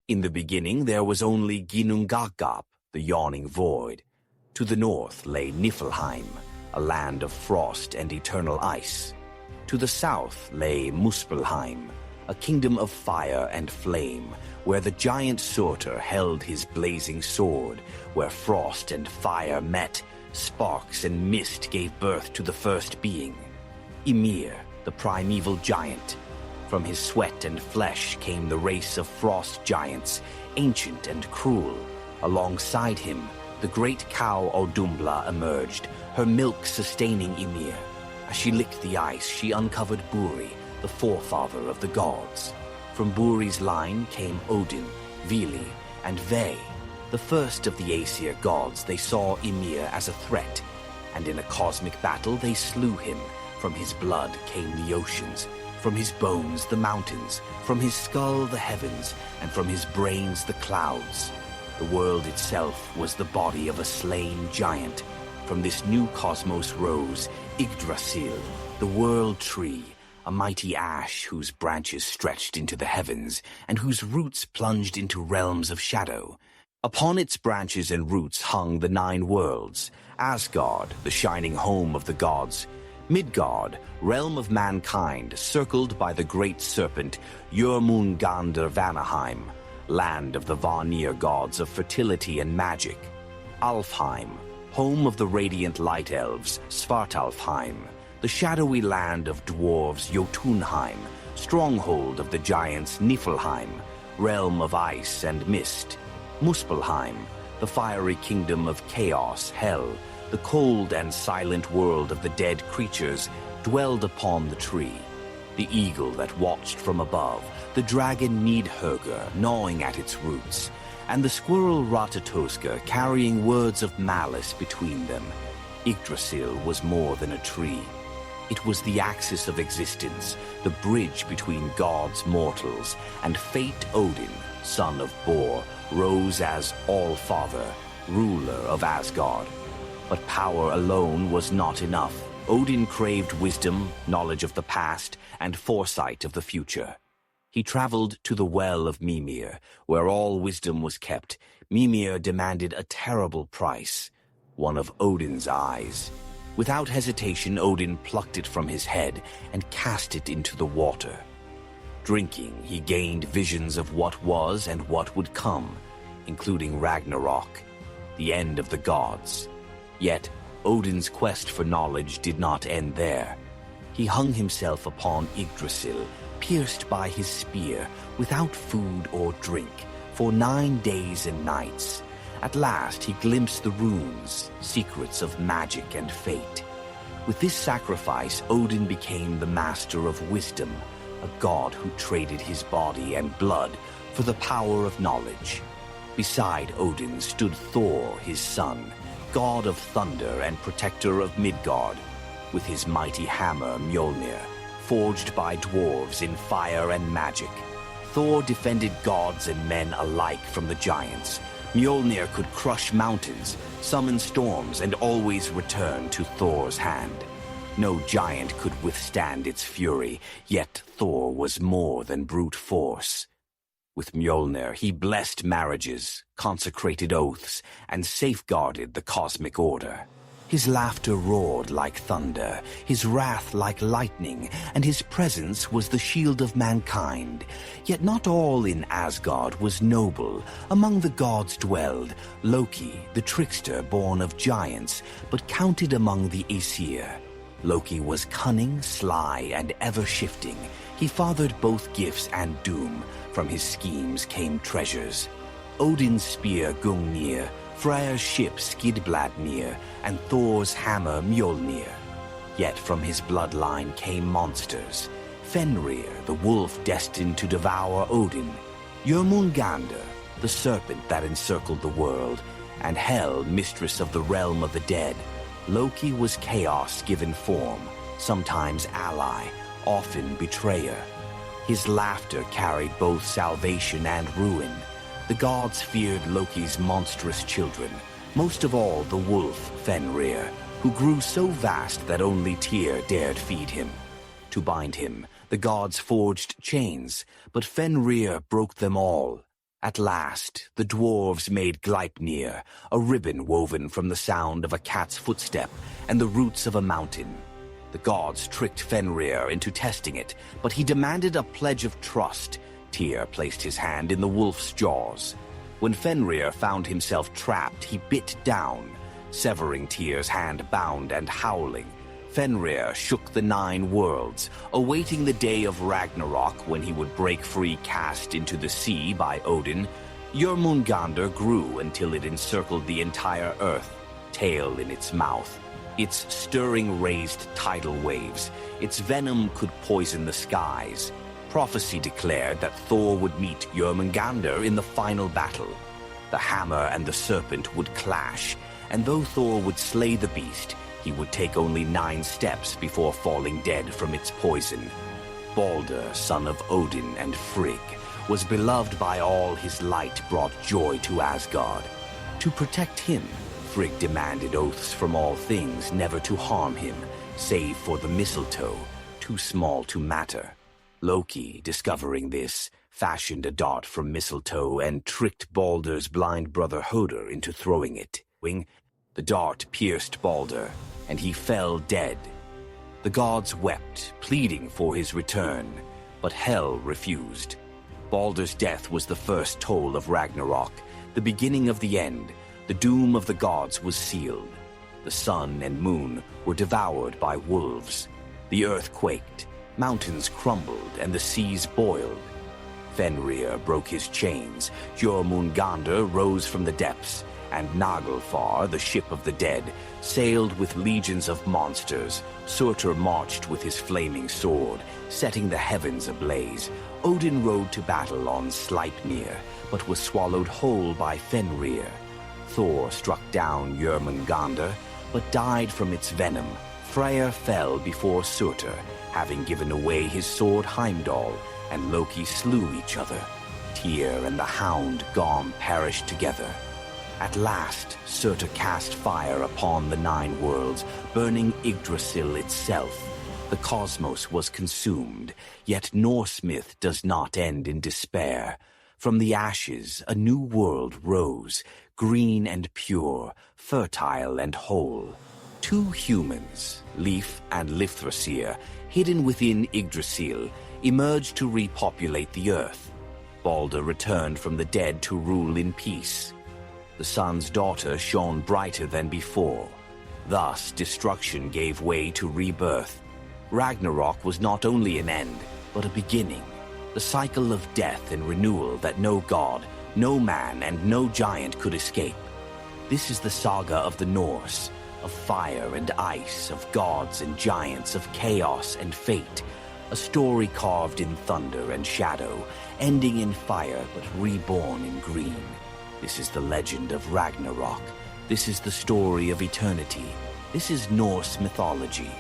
In the beginning there was only Ginnungagap, the yawning void. To the north lay Niflheim, a land of frost and eternal ice. To the south lay Muspelheim, a kingdom of fire and flame, where the giant Surtur held his blazing sword, where frost and fire met, sparks and mist gave birth to the first being. Ymir, the primeval giant. From his sweat and flesh came the race of frost giants, ancient and cruel. Alongside him, the great cow Audumbla emerged, her milk sustaining Ymir. As she licked the ice, she uncovered Buri, the forefather of the gods. From Buri's line came Odin, Vili, and Ve. The first of the Aesir gods. They saw Ymir as a threat, and in a cosmic battle they slew him. From his blood came the oceans, from his bones the mountains, from his skull the heavens, and from his brains the clouds. The world itself was the body of a slain giant. From this new cosmos rose Yggdrasil, the world tree, a mighty ash whose branches stretched into the heavens and whose roots plunged into realms of shadow. Upon its branches and roots hung the 9 worlds: Asgard, the shining home of the gods; Midgard, realm of mankind, circled by the great serpent Jörmungandr Vanaheim, land of the Vanir gods of fertility and magic; Alfheim, home of the radiant light elves Svartalfheim, the shadowy land of dwarves Jotunheim, stronghold of the giants Niflheim, realm of ice and mist; Muspelheim, the fiery kingdom of chaos, hell, the cold and silent world of the dead creatures dwelled upon the tree. The eagle that watched from above, the dragon Nidhöggr gnawing at its roots, and the squirrel Ratatoskr carrying words of malice between them. Yggdrasil was more than a tree. It was the axis of existence, the bridge between gods mortals, and fate. Odin, son of Bor, rose as All-Father, ruler of Asgard. But power alone was not enough. Odin craved wisdom, knowledge of the past, and foresight of the future. He traveled to the well of Mimir, where all wisdom was kept. Mimir demanded a terrible price, one of Odin's eyes. Without hesitation, Odin plucked it from his head and cast it into the water. Drinking, he gained visions of what was and what would come, including Ragnarok, the end of the gods. Yet, Odin's quest for knowledge did not end there. He hung himself upon Yggdrasil, pierced by his spear, without food or drink, for 9 days and nights. At last he glimpsed the runes, secrets of magic and fate. With this sacrifice, Odin became the master of wisdom, a god who traded his body and blood for the power of knowledge. Beside Odin stood Thor, his son, god of thunder and protector of Midgard, with his mighty hammer Mjolnir, forged by dwarves in fire and magic. Thor defended gods and men alike from the giants. Mjolnir could crush mountains, summon storms, and always return to Thor's hand. No giant could withstand its fury, yet Thor was more than brute force. With Mjolnir, he blessed marriages, consecrated oaths, and safeguarded the cosmic order. His laughter roared like thunder, his wrath like lightning, and his presence was the shield of mankind. Yet not all in Asgard was noble. Among the gods dwelled Loki, the trickster born of giants, but counted among the Aesir. Loki was cunning, sly, and ever-shifting. He fathered both gifts and doom. From his schemes came treasures. Odin's spear Gungnir, Freyr's ship Skidbladnir, and Thor's hammer Mjolnir. Yet from his bloodline came monsters. Fenrir, the wolf destined to devour Odin. Jörmungandr, the serpent that encircled the world. And Hel, mistress of the realm of the dead. Loki was chaos given form, sometimes ally, often betrayer. His laughter carried both salvation and ruin. The gods feared Loki's monstrous children, most of all the wolf Fenrir, who grew so vast that only Tyr dared feed him. To bind him, the gods forged chains, but Fenrir broke them all. At last, the dwarves made Gleipnir, a ribbon woven from the sound of a cat's footstep and the roots of a mountain. The gods tricked Fenrir into testing it, but he demanded a pledge of trust. Tyr placed his hand in the wolf's jaws. When Fenrir found himself trapped, he bit down, severing Tyr's hand bound and howling. Fenrir shook the 9 worlds, awaiting the day of Ragnarok when he would break free, cast into the sea by Odin. Jörmungandr grew until it encircled the entire earth, tail in its mouth. Its stirring raised tidal waves. Its venom could poison the skies. Prophecy declared that Thor would meet Jörmungandr in the final battle. The hammer and the serpent would clash, and though Thor would slay the beast, he would take only 9 steps before falling dead from its poison. Baldur, son of Odin and Frigg, was beloved by all. His light brought joy to Asgard. To protect him, Frigg demanded oaths from all things never to harm him, save for the mistletoe, too small to matter. Loki, discovering this, fashioned a dart from mistletoe and tricked Baldur's blind brother Hoder into throwing it. The dart pierced Baldur, and he fell dead. The gods wept, pleading for his return, but Hel refused. Baldur's death was the first toll of Ragnarok, the beginning of the end. The doom of the gods was sealed. The sun and moon were devoured by wolves. The earth quaked, mountains crumbled, and the seas boiled. Fenrir broke his chains, Jörmungandr rose from the depths, and Naglfar, the ship of the dead, sailed with legions of monsters. Surtur marched with his flaming sword, setting the heavens ablaze. Odin rode to battle on Sleipnir, but was swallowed whole by Fenrir. Thor struck down Jörmungandr, but died from its venom. Freyr fell before Surtur, having given away his sword Heimdall, and Loki slew each other. Tyr and the hound Gorm perished together. At last, Surtur cast fire upon the 9 worlds, burning Yggdrasil itself. The cosmos was consumed, yet Norse myth does not end in despair. From the ashes, a new world rose, green and pure, fertile and whole. 2 humans, Leif and Lifthrasir, hidden within Yggdrasil, emerged to repopulate the earth. Baldur returned from the dead to rule in peace. The sun's daughter shone brighter than before. Thus, destruction gave way to rebirth. Ragnarok was not only an end, but a beginning. The cycle of death and renewal that no god, no man, and no giant could escape. This is the saga of the Norse, of fire and ice, of gods and giants, of chaos and fate. A story carved in thunder and shadow, ending in fire but reborn in green. This is the legend of Ragnarok. This is the story of eternity. This is Norse mythology.